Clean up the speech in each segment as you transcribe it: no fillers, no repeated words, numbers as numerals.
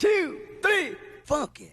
2, 3, funky.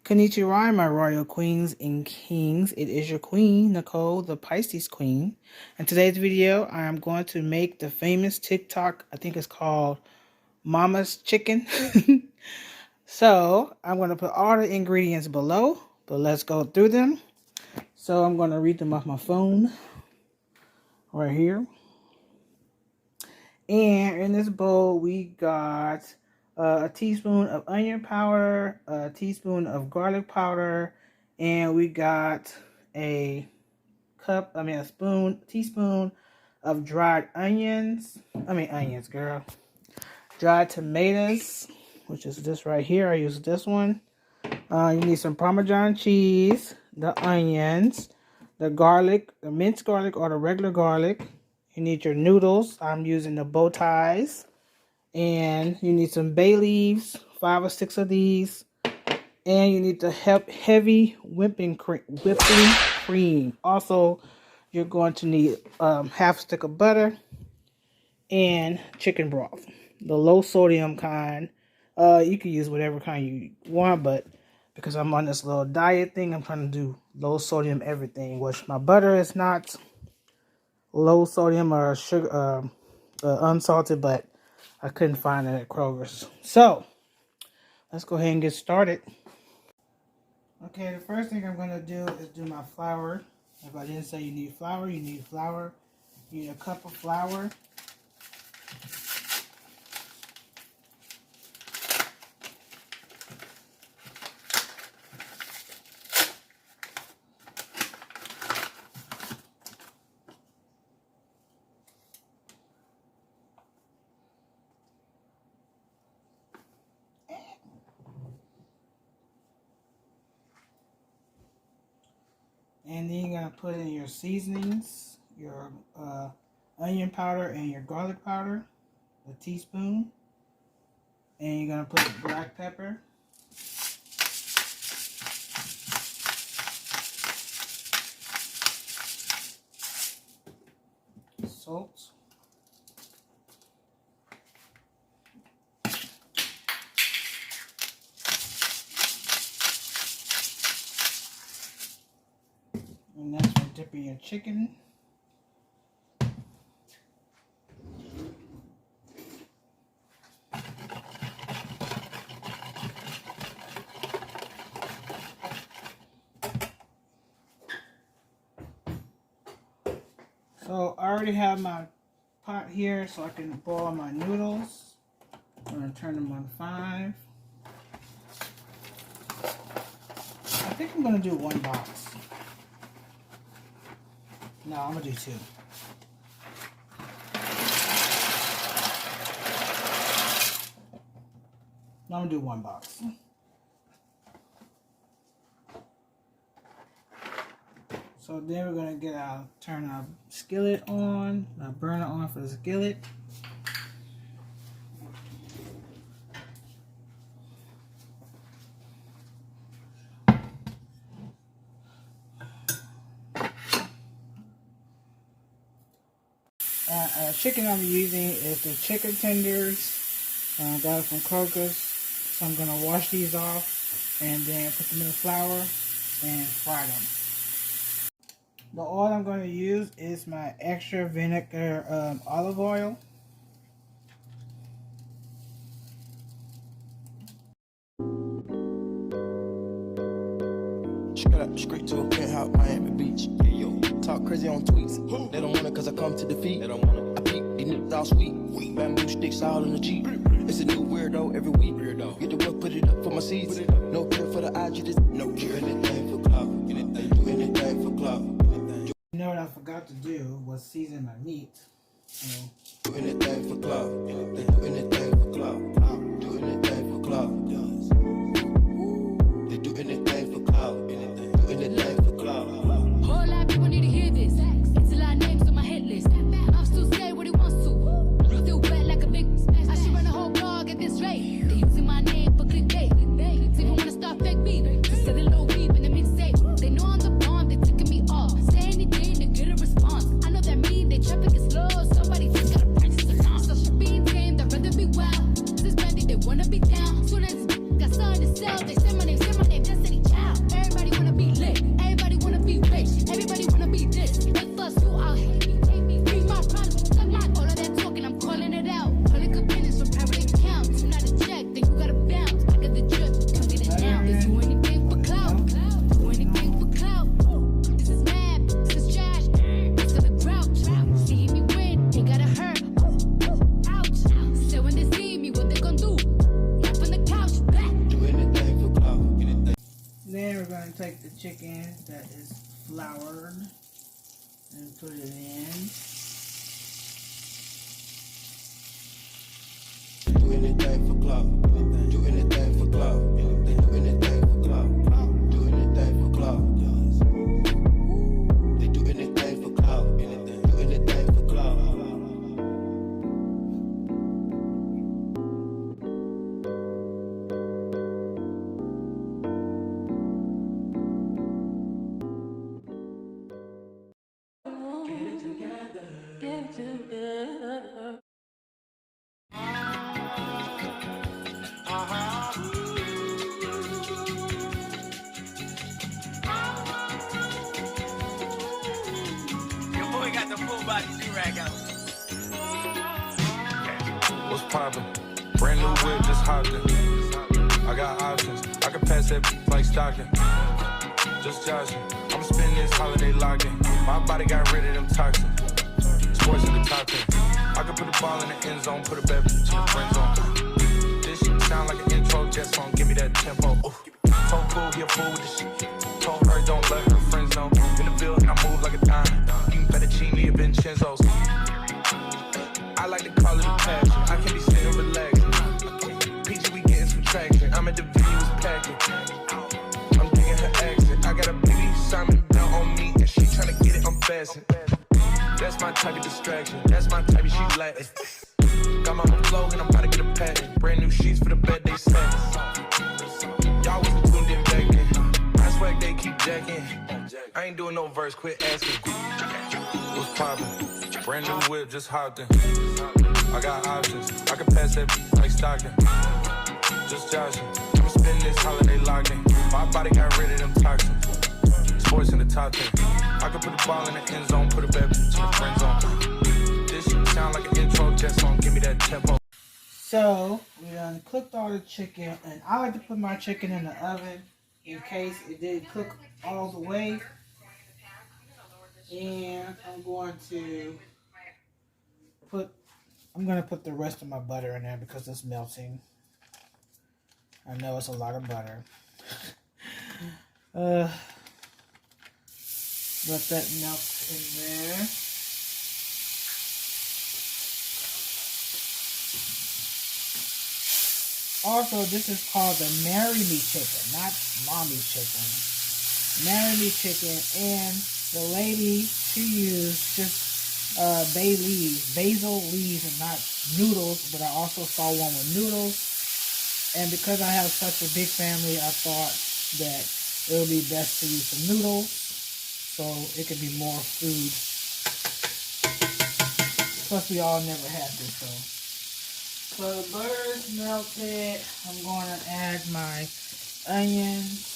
Konnichiwa, my royal queens and kings. It is your queen, Nicole, the Pisces queen. In today's video, I am going to make the famous TikTok, I think it's called Mama's Chicken. So, I'm going to put all the ingredients below, but let's go through them. So, I'm going to read them off my phone right here. And in this bowl, we got a teaspoon of onion powder, a teaspoon of garlic powder, and we got a teaspoon of dried dried tomatoes, which is this right here. I use this one. You need some Parmesan cheese, the onions, the garlic, the minced garlic or the regular garlic. You need your noodles. I'm using the bow ties. And you need some bay leaves, 5 or 6 of these. And you need the heavy whipping cream. Also, you're going to need half a stick of butter and chicken broth. The low sodium kind. You can use whatever kind you want, but because I'm on this little diet thing, I'm trying to do low sodium everything, which my butter is not low sodium or sugar, unsalted, but I couldn't find it at Kroger's. So, let's go ahead and get started. Okay, the first thing I'm going to do is do my flour. If I didn't say you need flour, you need flour. You need a cup of flour. And then you're going to put in your seasonings, your onion powder and your garlic powder, a teaspoon. And you're going to put the black pepper. Salt. And that's for dipping your chicken. So I already have my pot here so I can boil my noodles. I'm going to turn them on 5. I think I'm going to do 1 box. No, I'm going to do 2. No, I'm going to do 1 box. So then we're going to turn our skillet on, our burner on for the skillet. Chicken I'm using is the chicken tenders. Got it from Kroger's. So I'm going to wash these off and then put them in the flour and fry them. The oil I'm going to use is my extra vinegar olive oil. Straight up, straight to a penthouse, Miami Beach. Hey, yo, talk talk crazy on tweets. They don't want it cause I come to defeat. They don't want it. I peep, these niggas all sweet. Bamboo sticks all in the Jeep. It's a new weirdo every week. Get the work, put it up for my seeds. No care for the IG, just no care. Anything for clout. They do anything for clout. You know what I forgot to do was season my meat. Do anything for clout. They do anything for clout. Do anything for clout. They do anything for clout. Do anything for clout. Whole lot of people need to hear this. It's a lot of names on my hit list. I'll still say what he wants to. Still wet like a big. I should run a whole blog at this rate. They using my name for clickbait. Even wanna start fake beef. Just said a little beef in the mixtape. They know I'm the bomb. They ticking me off. Say anything to get a response. I know that mean they traffic is slow. Somebody just gotta practice the law. So being tame, they'd rather be wild. This bandit, they wanna be down. Soon as got something to sell, they say my name, Destiny Child. Everybody wanna be lit. Everybody wanna be rich. Everybody wanna be this. They fuss you out. Hate me. Read my problems. All of that talking, I'm calling it out. Public opinions for private accounts. You're not a check, then you gotta bounce. I got the drip, come get it now. They do anything for clout. Do anything for clout. This is mad, this is trash. This is the grouch. See me win, they gotta hurt. Ouch. So when they see me, what they gonna do? Up on the couch, back. Do anything for clout. Then we're going to take the chicken that is floured and put it in. Do anything for clout. Do anything for clout. They do anything for clout. Do anything for clout. They do anything for clout. Do anything for clout. Your boy got the full body do-rag out. What's poppin'? Brand new whip, just hopped in. I got options. I can pass that like stocking. Just joshing. I'ma spend this holiday locking. My body got rid of them toxins. Sports in the top 10. I can put the ball in the end zone, put a bad bitch in the friend zone. This shit sound like an intro jet song. Give me that tempo. Ooh. Told cool, he a fool with this shit. Told her don't let her friends know. In the building, I move like a dime. Eating fettuccine or Vincenzo's. I like to call it a passion. I can be sitting relaxing. PG, we getting some traction. I'm at the videos packing. I'm digging her accent. I got a biggie Simon belt on me, and she tryna get it unfastened. That's my type of distraction. That's my type of she Latin. Got my own flow and I'm about to get a patent. Brand new sheets for the bed they set. Y'all wasn't tuned in back then. I swag they keep jacking. I ain't doing no verse, quit asking. What's poppin'? Brand new whip, just hopped in. I got options. I can pass that like stocking. Just joshing. I'ma spend this holiday locking. My body got rid of them toxins. Sports in the top 10. I can put the ball in the end zone, put a bad bitch in the friend zone. This shit sound like an intro jet song. Give me that tempo. So we done cooked all the chicken, and I like to put my chicken in the oven in case it didn't cook all the way. And I'm going to put the rest of my butter in there because it's melting. I know it's a lot of butter. Let that melt in there. Also, this is called the Marry Me chicken, not Mommy chicken. Marry Me chicken, and the lady, she used just basil leaves and not noodles, but I also saw one with noodles. And because I have such a big family, I thought that it would be best to use some noodles so it could be more food. Plus, we all never had this, so the butter is melted. I'm going to add my onions.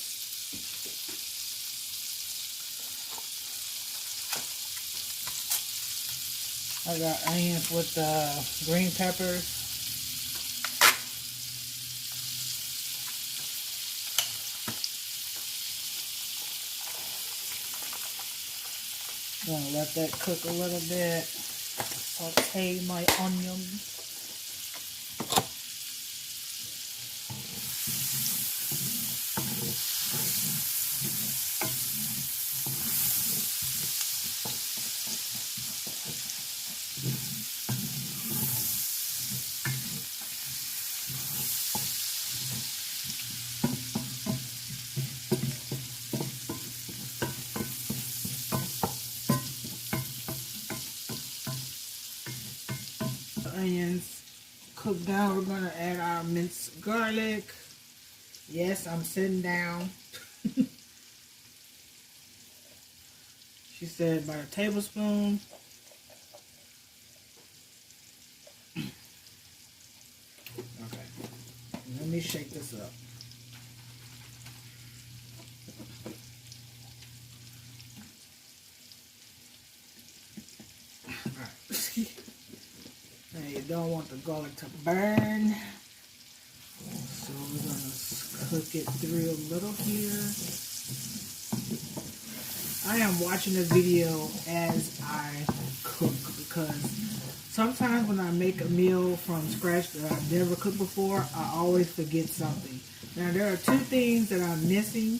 I got onions with green peppers. Gonna let that cook a little bit. Saute my onions. Onions cooked down, we're gonna add our minced garlic. Yes, I'm sitting down. She said about a tablespoon. Okay, let me shake this up. Alright. Now you don't want the garlic to burn. So we're gonna cook it through a little here. I am watching the video as I cook because sometimes when I make a meal from scratch that I've never cooked before, I always forget something. Now there are two things that I'm missing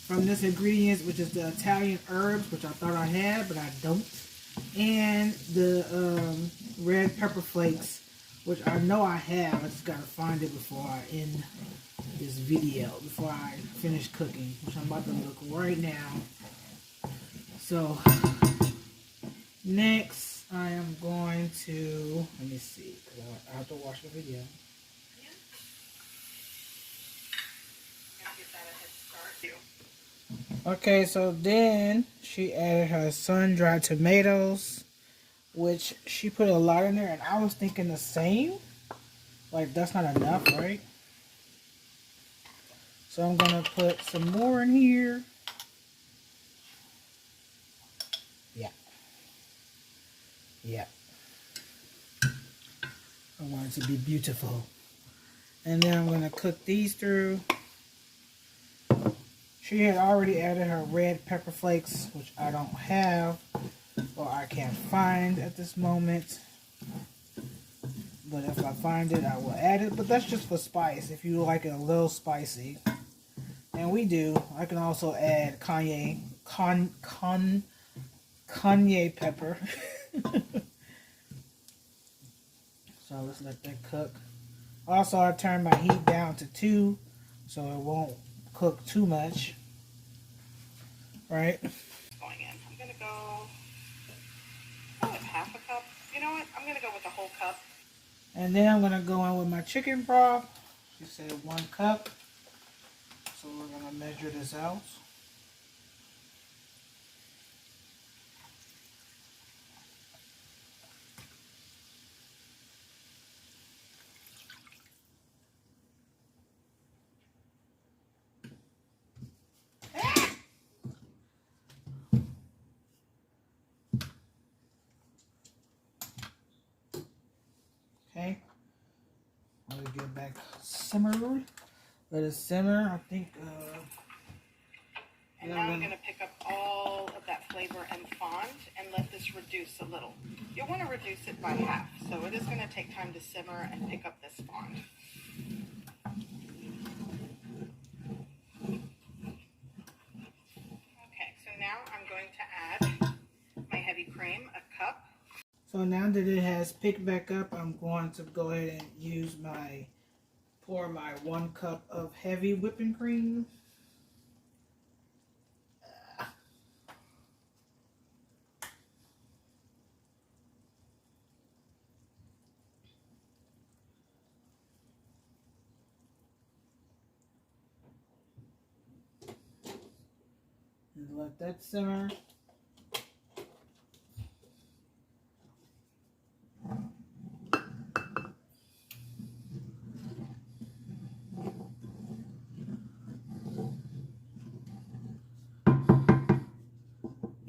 from this ingredients, which is the Italian herbs, which I thought I had, but I don't. And the red pepper flakes, which I know I have. I just gotta find it before I end this video, before I finish cooking, which I'm about to look right now. So next I am going to, let me see, because I have to watch the video. Okay, so then she added her sun-dried tomatoes, which she put a lot in there, and I was thinking the same. Like, that's not enough, right? So I'm going to put some more in here. Yeah. I want it to be beautiful. And then I'm going to cook these through. She had already added her red pepper flakes, which I don't have, or I can't find at this moment. But if I find it, I will add it. But that's just for spice, if you like it a little spicy. And we do. I can also add cayenne pepper. So let's let that cook. Also, I turned my heat down to 2, so it won't cook too much. Right? Going in. I'm going to go with half a cup. You know what? I'm going to go with the whole cup. And then I'm going to go in with my chicken broth. She said 1 cup. So we're going to measure this out. Okay, let it get back simmered. Let it simmer. I think. And now I'm going to pick up all of that flavor and fond and let this reduce a little. You'll want to reduce it by half, so it is going to take time to simmer and pick up this fond. Okay, so now I'm going to add my heavy cream, a cup. So now that it has picked back up, I'm going to go ahead and use pour my 1 cup of heavy whipping cream. And let that simmer.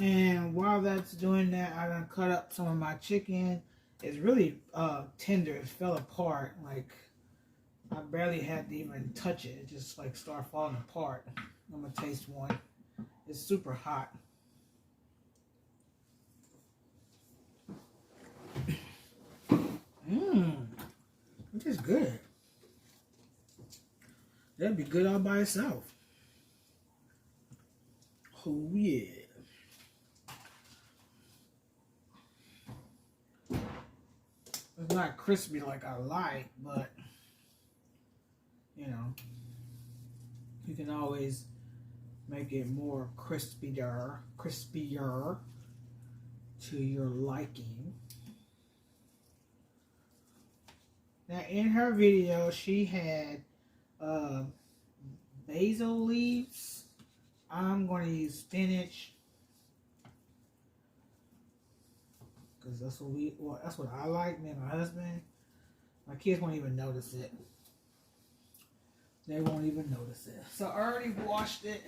And while that's doing that, I'm gonna cut up some of my chicken. It's really tender. It fell apart. Like I barely had to even touch it. It just like started falling apart. I'm gonna taste one. It's super hot. good. That'd be good all by itself. Oh yeah. It's not crispy like I like, but you know, you can always make it more crispier to your liking. Now in her video, she had basil leaves. I'm going to use spinach because that's what I like. Me and my husband. My kids won't even notice it. They won't even notice it. So I already washed it.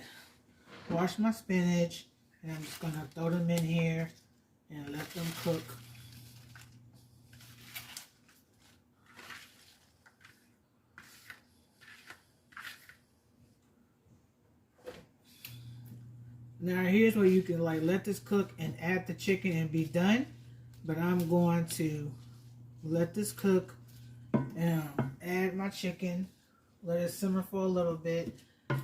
Washed my spinach, and I'm just gonna throw them in here and let them cook. Now here's where you can like let this cook and add the chicken and be done. But I'm going to let this cook and add my chicken, let it simmer for a little bit,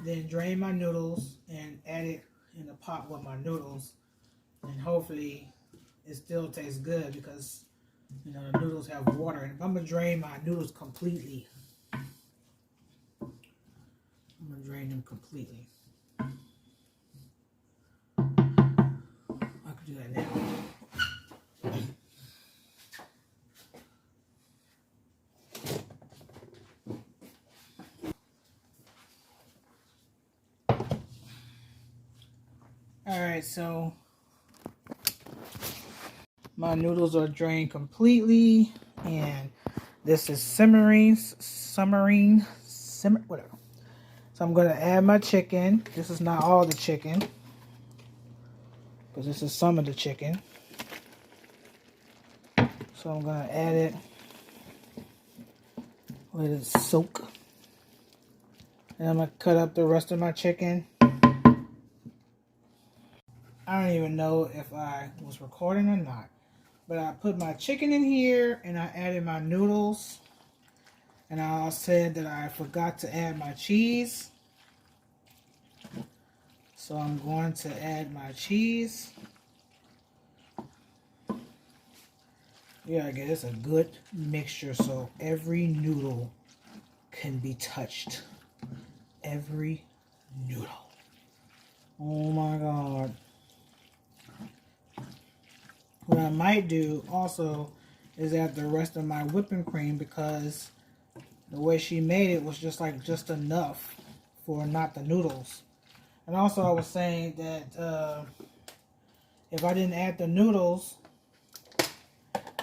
then drain my noodles and add it in the pot with my noodles. And hopefully it still tastes good because you know the noodles have water. And I'm gonna drain my noodles completely. I'm gonna drain them completely. I could do that now. Alright, so my noodles are drained completely, and this is simmering, whatever. So I'm going to add my chicken. This is not all the chicken, because this is some of the chicken. So I'm going to add it, let it soak. And I'm going to cut up the rest of my chicken. I don't even know if I was recording or not. But I put my chicken in here and I added my noodles. And I said that I forgot to add my cheese. So I'm going to add my cheese. Yeah, I guess a good mixture so every noodle can be touched. Every noodle. Oh my God. What I might do also is add the rest of my whipping cream because the way she made it was just enough for not the noodles. And also I was saying that if I didn't add the noodles,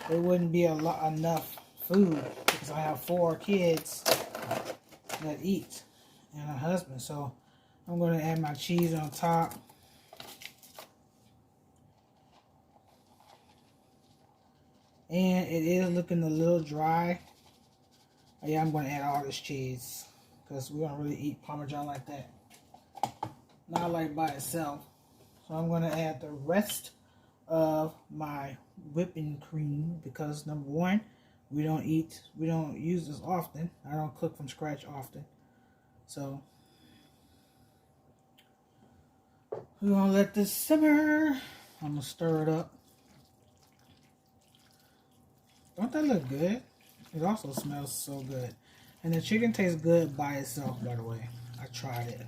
it wouldn't be enough food because I have 4 kids that eat and a husband. So I'm going to add my cheese on top. And it is looking a little dry. Yeah, I'm going to add all this cheese because we don't really eat Parmesan like that. Not like by itself. So I'm going to add the rest of my whipping cream because number one, we don't use this often. I don't cook from scratch often. So we're going to let this simmer. I'm going to stir it up. Don't that look good? It also smells so good. And the chicken tastes good by itself, by the way. I tried it.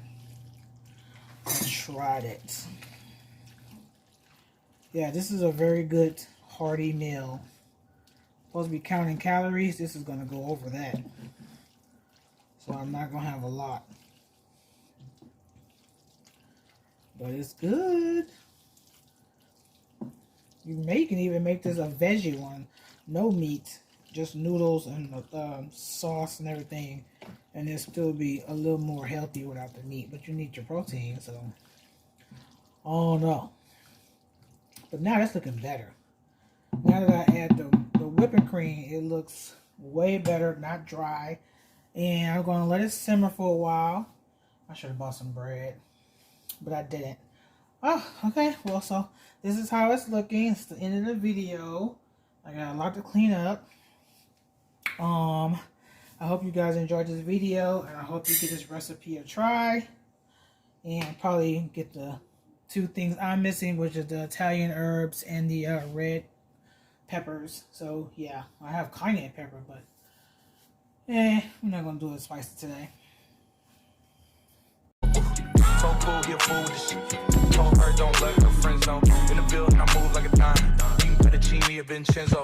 Yeah, this is a very good hearty meal. Supposed to be counting calories. This is going to go over that. So I'm not going to have a lot. But it's good. You can even make this a veggie one. No meat, just noodles and sauce and everything, and it'll still be a little more healthy without the meat, but you need your protein, so oh no. But now that's looking better. Now that I add the whipping cream, it looks way better, not dry. And I'm going to let it simmer for a while. I should have bought some bread, but I didn't. Oh, okay, well, so this is how it's looking. It's the end of the video. I got a lot to clean up. I I hope you guys enjoyed this video, and I hope you give this recipe a try. And probably get the 2 things I'm missing, which is the Italian herbs and the red peppers. So yeah, I have cayenne pepper, but we're not gonna do it spicy today. Told fool, he a fool with this shit. Told her don't let her friends know. In the building, I move like a dime. You can put a genie, a Vincenzo.